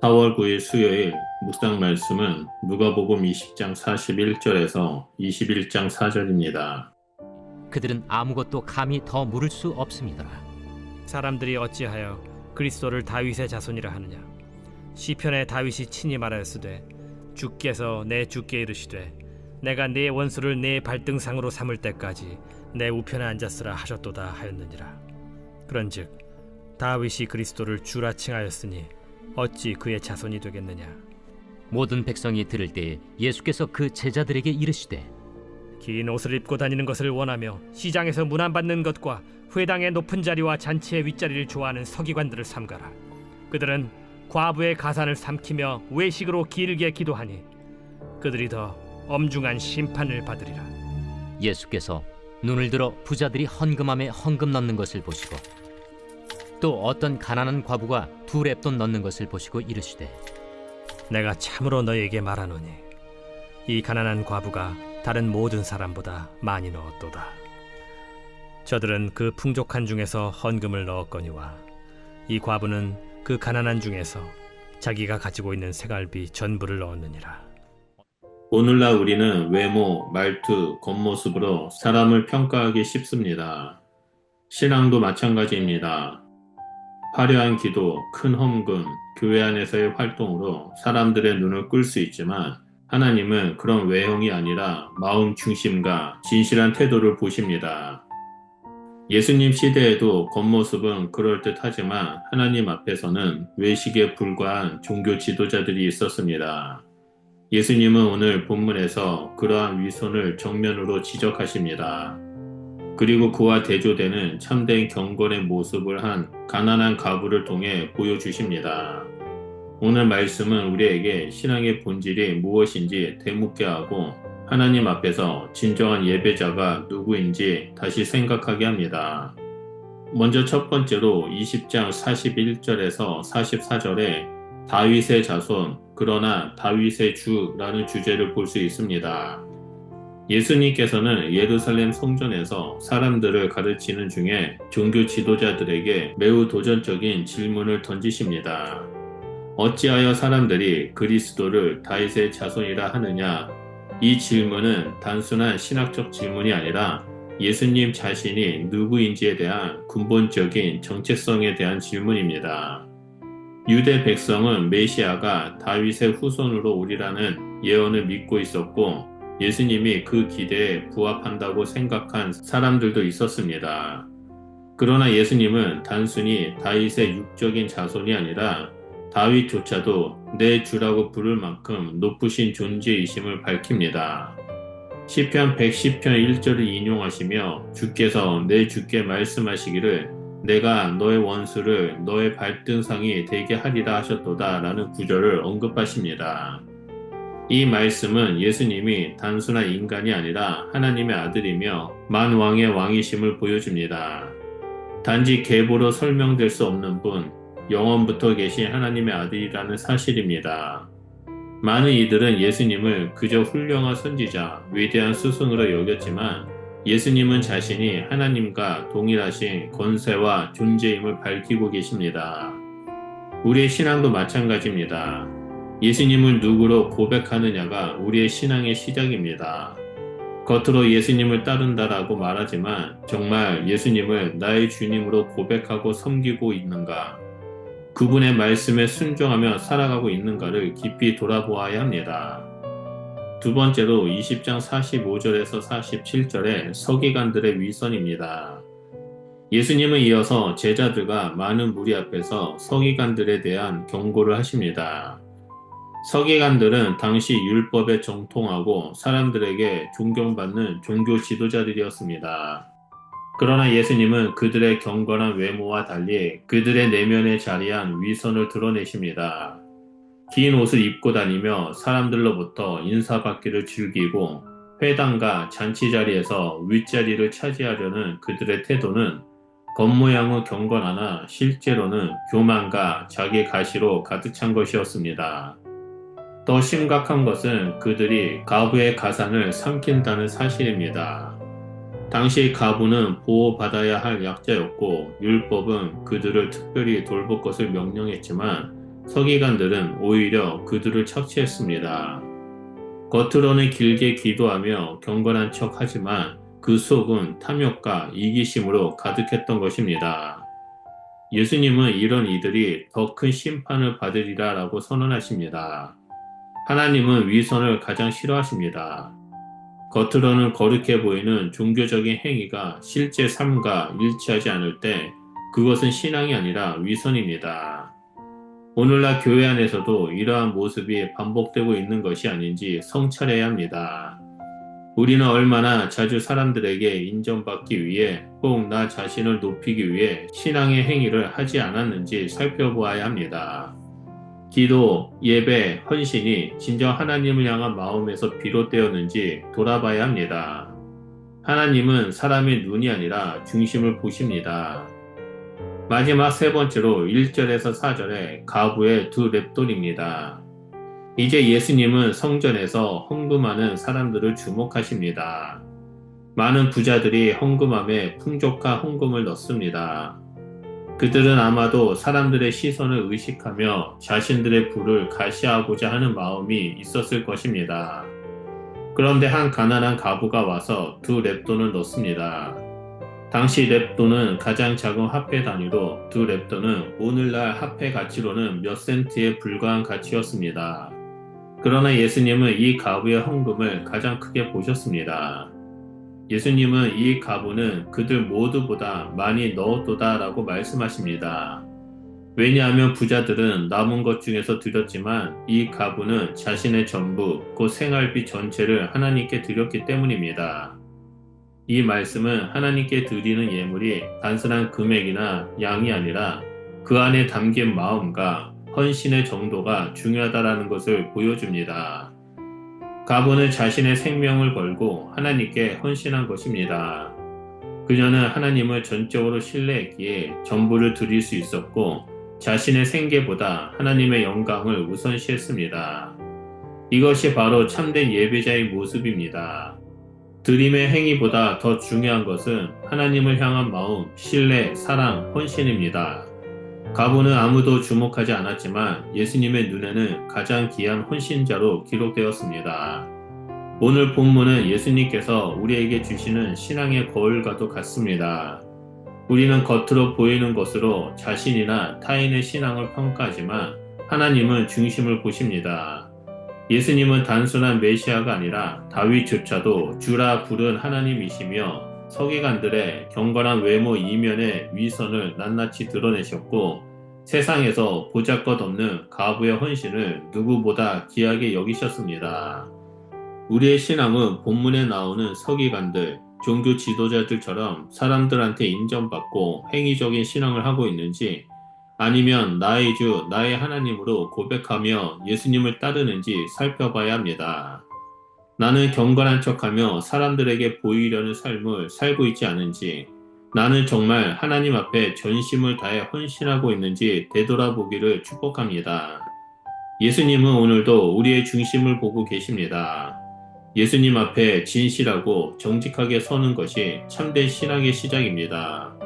4월 9일 수요일 묵상 말씀은 누가복음 20장 41절에서 21장 4절입니다. 그들은 아무것도 감히 더 물을 수 없습니다. 사람들이 어찌하여 그리스도를 다윗의 자손이라 하느냐. 시편에 다윗이 친히 말하였으되 주께서 내 주께 이르시되 내가 네 원수를 네 발등상으로 삼을 때까지 내 우편에 앉았으라 하셨도다 하였느니라. 그런즉 다윗이 그리스도를 주라 칭하였으니 어찌 그의 자손이 되겠느냐. 모든 백성이 들을 때 예수께서 그 제자들에게 이르시되 긴 옷을 입고 다니는 것을 원하며 시장에서 문안받는 것과 회당의 높은 자리와 잔치의 윗자리를 좋아하는 서기관들을 삼가라. 그들은 과부의 가산을 삼키며 외식으로 길게 기도하니 그들이 더 엄중한 심판을 받으리라. 예수께서 눈을 들어 부자들이 헌금함에 헌금 넣는 것을 보시고 또 어떤 가난한 과부가 2렙돈 넣는 것을 보시고 이르시되 내가 참으로 너희에게 말하노니 이 가난한 과부가 다른 모든 사람보다 많이 넣었도다. 저들은 그 풍족한 중에서 헌금을 넣었거니와 이 과부는 그 가난한 중에서 자기가 가지고 있는 생활비 전부를 넣었느니라. 오늘날 우리는 외모, 말투, 겉모습으로 사람을 평가하기 쉽습니다. 신앙도 마찬가지입니다. 화려한 기도, 큰 헌금, 교회 안에서의 활동으로 사람들의 눈을 끌 수 있지만 하나님은 그런 외형이 아니라 마음 중심과 진실한 태도를 보십니다. 예수님 시대에도 겉모습은 그럴듯하지만 하나님 앞에서는 외식에 불과한 종교 지도자들이 있었습니다. 예수님은 오늘 본문에서 그러한 위선을 정면으로 지적하십니다. 그리고 그와 대조되는 참된 경건의 모습을 한 가난한 과부를 통해 보여주십니다. 오늘 말씀은 우리에게 신앙의 본질이 무엇인지 되묻게 하고 하나님 앞에서 진정한 예배자가 누구인지 다시 생각하게 합니다. 먼저 첫 번째로 20장 41절에서 44절에 다윗의 자손, 그러나 다윗의 주라는 주제를 볼 수 있습니다. 예수님께서는 예루살렘 성전에서 사람들을 가르치는 중에 종교 지도자들에게 매우 도전적인 질문을 던지십니다. 어찌하여 사람들이 그리스도를 다윗의 자손이라 하느냐? 이 질문은 단순한 신학적 질문이 아니라 예수님 자신이 누구인지에 대한 근본적인 정체성에 대한 질문입니다. 유대 백성은 메시아가 다윗의 후손으로 오리라는 예언을 믿고 있었고 예수님이 그 기대에 부합한다고 생각한 사람들도 있었습니다. 그러나 예수님은 단순히 다윗의 육적인 자손이 아니라 다윗조차도 내 주라고 부를 만큼 높으신 존재이심을 밝힙니다. 시편 110편 1절을 인용하시며 주께서 내 주께 말씀하시기를 내가 너의 원수를 너의 발등상이 되게 하리라 하셨도다 라는 구절을 언급하십니다. 이 말씀은 예수님이 단순한 인간이 아니라 하나님의 아들이며 만왕의 왕이심을 보여줍니다. 단지 계보로 설명될 수 없는 분, 영원부터 계신 하나님의 아들이라는 사실입니다. 많은 이들은 예수님을 그저 훌륭한 선지자, 위대한 스승으로 여겼지만 예수님은 자신이 하나님과 동일하신 권세와 존재임을 밝히고 계십니다. 우리의 신앙도 마찬가지입니다. 예수님을 누구로 고백하느냐가 우리의 신앙의 시작입니다. 겉으로 예수님을 따른다라고 말하지만 정말 예수님을 나의 주님으로 고백하고 섬기고 있는가? 그분의 말씀에 순종하며 살아가고 있는가를 깊이 돌아보아야 합니다. 두 번째로 20장 45절에서 47절의 서기관들의 위선입니다. 예수님은 이어서 제자들과 많은 무리 앞에서 서기관들에 대한 경고를 하십니다. 서기관들은 당시 율법에 정통하고 사람들에게 존경받는 종교 지도자들이었습니다. 그러나 예수님은 그들의 경건한 외모와 달리 그들의 내면에 자리한 위선을 드러내십니다. 긴 옷을 입고 다니며 사람들로부터 인사받기를 즐기고 회당과 잔치 자리에서 윗자리를 차지하려는 그들의 태도는 겉모양은 경건하나 실제로는 교만과 자기 가시로 가득 찬 것이었습니다. 더 심각한 것은 그들이 과부의 가산을 삼킨다는 사실입니다. 당시 과부는 보호받아야 할 약자였고 율법은 그들을 특별히 돌볼 것을 명령했지만 서기관들은 오히려 그들을 착취했습니다. 겉으로는 길게 기도하며 경건한 척 하지만 그 속은 탐욕과 이기심으로 가득했던 것입니다. 예수님은 이런 이들이 더 큰 심판을 받으리라 라고 선언하십니다. 하나님은 위선을 가장 싫어하십니다. 겉으로는 거룩해 보이는 종교적인 행위가 실제 삶과 일치하지 않을 때 그것은 신앙이 아니라 위선입니다. 오늘날 교회 안에서도 이러한 모습이 반복되고 있는 것이 아닌지 성찰해야 합니다. 우리는 얼마나 자주 사람들에게 인정받기 위해 혹 나 자신을 높이기 위해 신앙의 행위를 하지 않았는지 살펴보아야 합니다. 기도, 예배, 헌신이 진정 하나님을 향한 마음에서 비롯되었는지 돌아봐야 합니다. 하나님은 사람의 눈이 아니라 중심을 보십니다. 마지막 세 번째로 1절에서 4절의 가부의 두 랩돌입니다. 이제 예수님은 성전에서 헌금하는 사람들을 주목하십니다. 많은 부자들이 헌금함에 풍족한 헌금을 넣습니다. 그들은 아마도 사람들의 시선을 의식하며 자신들의 부를 가시하고자 하는 마음이 있었을 것입니다. 그런데 한 가난한 가부가 와서 두 랩돈을 넣습니다. 당시 랩돈은 가장 작은 화폐 단위로 두 랩돈은 오늘날 화폐 가치로는 몇 센트에 불과한 가치였습니다. 그러나 예수님은 이 가부의 헌금을 가장 크게 보셨습니다. 예수님은 이 가부는 그들 모두보다 많이 넣었도다 라고 말씀하십니다. 왜냐하면 부자들은 남은 것 중에서 드렸지만 이 가부는 자신의 전부, 곧 생활비 전체를 하나님께 드렸기 때문입니다. 이 말씀은 하나님께 드리는 예물이 단순한 금액이나 양이 아니라 그 안에 담긴 마음과 헌신의 정도가 중요하다는 것을 보여줍니다. 가부는 자신의 생명을 걸고 하나님께 헌신한 것입니다. 그녀는 하나님을 전적으로 신뢰했기에 전부를 드릴 수 있었고 자신의 생계보다 하나님의 영광을 우선시했습니다. 이것이 바로 참된 예배자의 모습입니다. 드림의 행위보다 더 중요한 것은 하나님을 향한 마음, 신뢰, 사랑, 헌신입니다. 가부는 아무도 주목하지 않았지만 예수님의 눈에는 가장 귀한 헌신자로 기록되었습니다. 오늘 본문은 예수님께서 우리에게 주시는 신앙의 거울과도 같습니다. 우리는 겉으로 보이는 것으로 자신이나 타인의 신앙을 평가하지만 하나님은 중심을 보십니다. 예수님은 단순한 메시아가 아니라 다윗조차도 주라 부른 하나님이시며 서기관들의 경건한 외모 이면의 위선을 낱낱이 드러내셨고 세상에서 보잘것없는 가부의 헌신을 누구보다 귀하게 여기셨습니다. 우리의 신앙은 본문에 나오는 서기관들, 종교 지도자들처럼 사람들한테 인정받고 행위적인 신앙을 하고 있는지 아니면 나의 주, 나의 하나님으로 고백하며 예수님을 따르는지 살펴봐야 합니다. 나는 경건한 척하며 사람들에게 보이려는 삶을 살고 있지 않은지, 나는 정말 하나님 앞에 전심을 다해 헌신하고 있는지 되돌아보기를 축복합니다. 예수님은 오늘도 우리의 중심을 보고 계십니다. 예수님 앞에 진실하고 정직하게 서는 것이 참된 신앙의 시작입니다.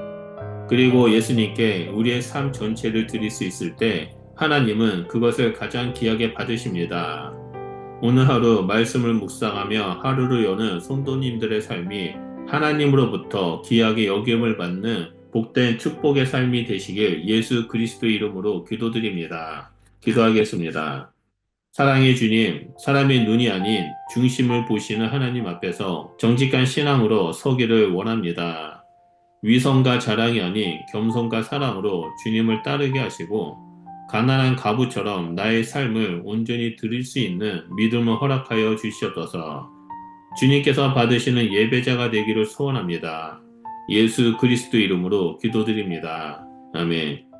그리고 예수님께 우리의 삶 전체를 드릴 수 있을 때 하나님은 그것을 가장 귀하게 받으십니다. 오늘 하루 말씀을 묵상하며 하루를 여는 성도님들의 삶이 하나님으로부터 귀하게 여김을 받는 복된 축복의 삶이 되시길 예수 그리스도 이름으로 기도드립니다. 기도하겠습니다. 사랑의 주님, 사람의 눈이 아닌 중심을 보시는 하나님 앞에서 정직한 신앙으로 서기를 원합니다. 위선과 자랑이 아닌 겸손과 사랑으로 주님을 따르게 하시고 가난한 가부처럼 나의 삶을 온전히 드릴 수 있는 믿음을 허락하여 주시옵소서. 주님께서 받으시는 예배자가 되기를 소원합니다. 예수 그리스도 이름으로 기도드립니다. 아멘.